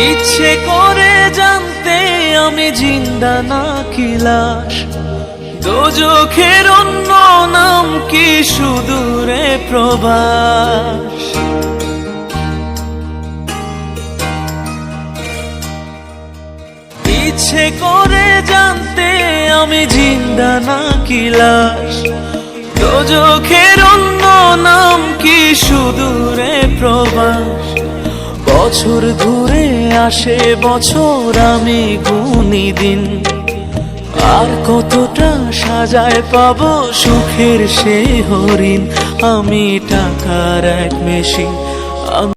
ইচ্ছে করে জানতে আমি জিন্দা নাকি লাশ, দোজখের অন্য নাম কি সুদূরে প্রবাস। ইচ্ছে করে জানতে আমি জিন্দা নাকি লাশ, দোজখের অন্য নাম কি সুদূরে প্রবাস। বছর ঘুরে আসে বছর, আমি গুনি দিন, আর কতটা সাজায় পাবো সুখের সেই হরিণ। আমি টাকার এক মেশিন।